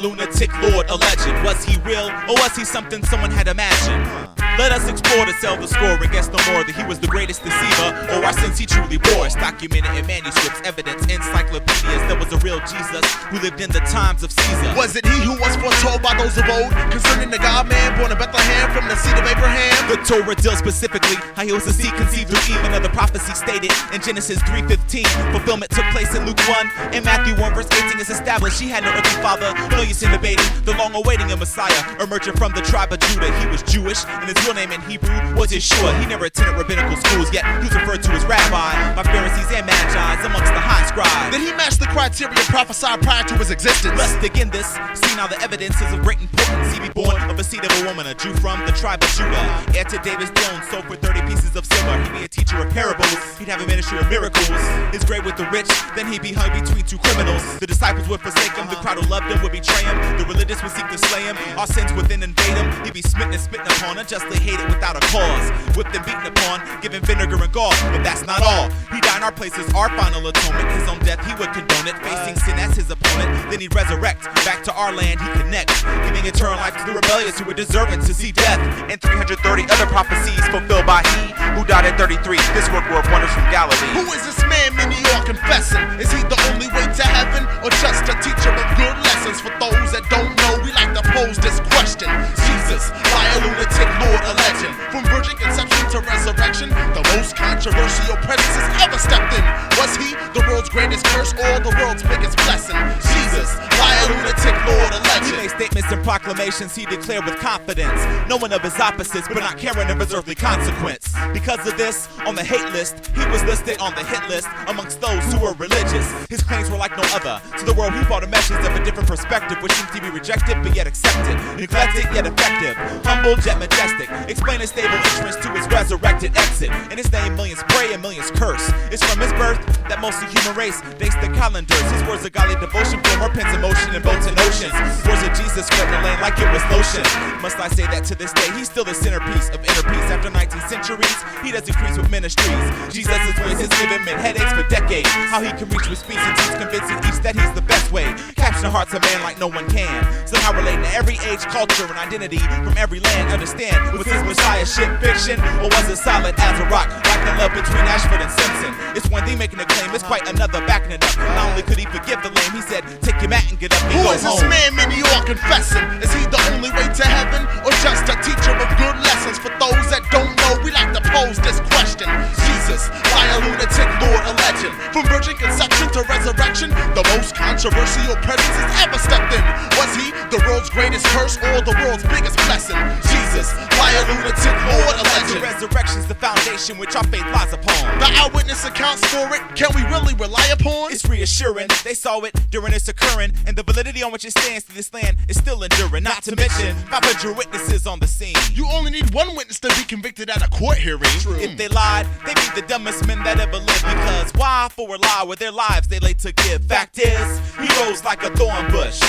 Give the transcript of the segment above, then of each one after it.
lunatic, lord, a legend. Was he real, or was he something someone had imagined? Let us explore to sell the score and guess no more that he was the greatest deceiver, or our sins he truly bore. It's documented in manuscripts, evidence, encyclopedias. There was a real Jesus who lived in the times of Caesar. Was it he who was foretold by those of old concerning the God-man born in Bethlehem from the seed of Abraham? The Torah deals specifically how he was the seed conceived through Eve. Another prophecy stated in Genesis 3:15. Fulfillment took place in Luke 1. In Matthew 1 verse 18 is established he had no earthly father. No use in debating the long-awaiting Messiah emerging from the tribe of Judah. He was Jewish and his real name in Hebrew was Yeshua. He never attended rabbinical schools, yet he was referred to as rabbi by Pharisees and Magi amongst the high scribes. Did he match the criteria prophesied prior to his existence? Let's dig in this. See now the evidence is of great importance. He be born of a seed of a woman, a Jew from the tribe of Judah. Heir to David's throne, sold for 30 pieces of silver. He'd be a teacher of parables. He'd have a ministry of miracles. His grave with the rich, then he'd be hung between two criminals. The disciples would forsake him. The crowd who loved him would betray him. The religious would seek to slay him. Our sins within invade him. He'd be smitten and spitting upon, unjustly hated without a cause. Whipped and beaten upon, given vinegar and gall. But that's not all. He died in our places, our final atonement. His own death, he would condone it, facing sin as his opponent. Then he'd resurrect, back to our land he connects, giving eternal life to the rebellious who were deserving to see death. And 330 other prophecies fulfilled by he who died at 33. This work worth wonders from Galilee. Who is this man many are confessing? Is he the only way to heaven, or just a teacher of good lessons? For those that don't know, we like to pose this question. Jesus, liar, lunatic, lord, a legend. From virgin conception to resurrection, the most controversial presence has ever stepped in. Was he the world's greatest curse or the world's biggest blessing? Jesus, liar, lunatic, lord, a legend. He made statements and proclamations he declared with confidence, knowing of his opposites but not caring of his earthly consequence. Because of this, on the hate list, he was listed on the hit list amongst those who were religious. His claims were like no other. To the world he brought a message of a different perspective, which seemed to be rejected but yet accepted, neglected yet effective, humble yet majestic, explaining stable entrance to his resurrected exit. In his name millions pray and millions curse. It's from his birth that most of the human race dates the calendars. His words of godly devotion feel more pens in motion and boats and oceans. Words of Jesus spread the land like it was lotion. Must I say that to this day he's still the centerpiece of inner peace. After 19 centuries he does increase with ministries. Jesus' ways has given men headaches for decades. How he can reach with speech and teach, convincing each that he's the best way. Capture the hearts of man like no one can. Somehow relating to every age, culture, and identity from every land. Understand, was his messiahship fiction, or was it solid as a rock, like the love between Ashford and Simpson? It's one thing making a claim, it's quite another backing it up. Not only could he forgive the lame, he said, take your mat and get up and Who go is home. this man many are confessing? Is he the only way to heaven, or just a teacher of good lessons? For those that don't know, we like to pose this question. Jesus, liar, lunatic, lord, a legend. From virgin conception to resurrection, the most controversial presence has ever stepped in. Was he the world's greatest curse or the world's biggest blessing? Jesus, liar, lunatic, lord, a legend. Resurrection's the foundation which our faith lies upon. The eyewitness accounts for it, can we really rely upon? It's reassuring, they saw it during its occurring, and the validity on which it stands to this land is still enduring. Not to mention 500 witnesses on the scene. You only need one witness to be convicted at a court hearing. If they lied, they'd be the dumbest men that ever lived. Because why for a lie with their lives they laid to give? Fact is, he rose like a thorn bush.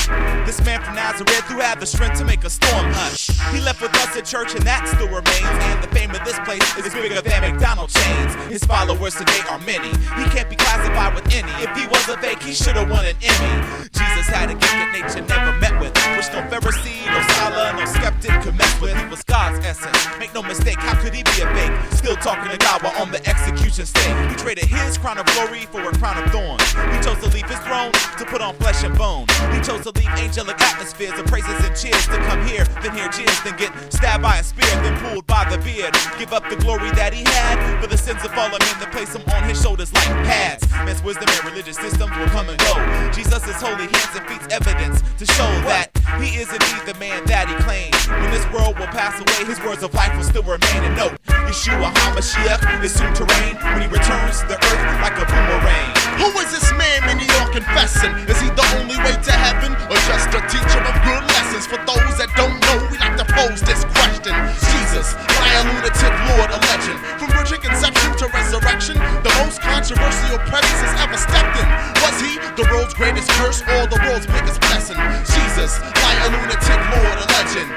This man from Nazareth who had the strength to make a storm hush. He left with us at church and that still remains. And the fame of this place is bigger than McDonald's chains. His followers today are many. He can't be classified with any. If he was a fake, he should have won an Emmy. Jesus had a gift that nature never met with, which no Pharisee, no scholar, no skeptic could mess with. He was God's essence. Make no mistake, how could he be a fake? Still talking to God while on the execution stake. He traded his crown of glory for a crown of thorns. He chose to leave his throne to put on flesh and bone. He chose to leave angelic atmospheres of praises and cheers to come here, then hear jeers, then get stabbed by a spear, then pulled by the beard. Give up the glory that he had for the sins of fallen men to place him on his shoulders like pads. Man's wisdom and religious systems will come and go. Jesus' holy hands and feet's evidence to show that he is indeed the man that he claimed. When this world will pass away, his words of life will still remain. And note, Yeshua HaMashiach is soon to reign when he returns to the earth like a boomerang. Who is this man many are confessing? Is he the only way to heaven, or just a teacher of good lessons? For those that don't know, we like to pose this question. Jesus, liar, lunatic, lord, a legend. From virgin conception to resurrection, the most controversial presence has ever stepped in. Was he the world's greatest curse or the world's biggest blessing? Jesus, liar, lunatic, lord, a legend.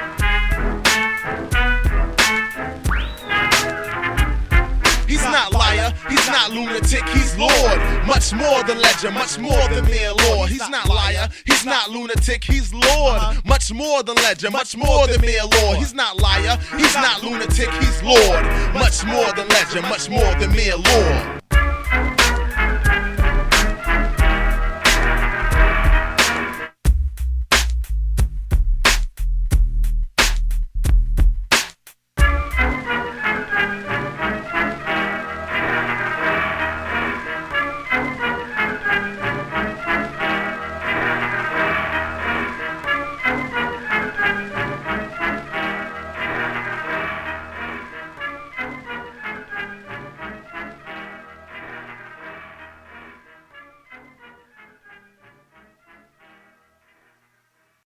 He's not liar, He's not lunatic, he's Lord. Much more than legend, much more than mere lore. He's not liar, he's not lunatic, he's Lord. Much more than legend, much more than mere lore. He's not liar, he's not lunatic, he's Lord. Much more than legend, much more than mere lore.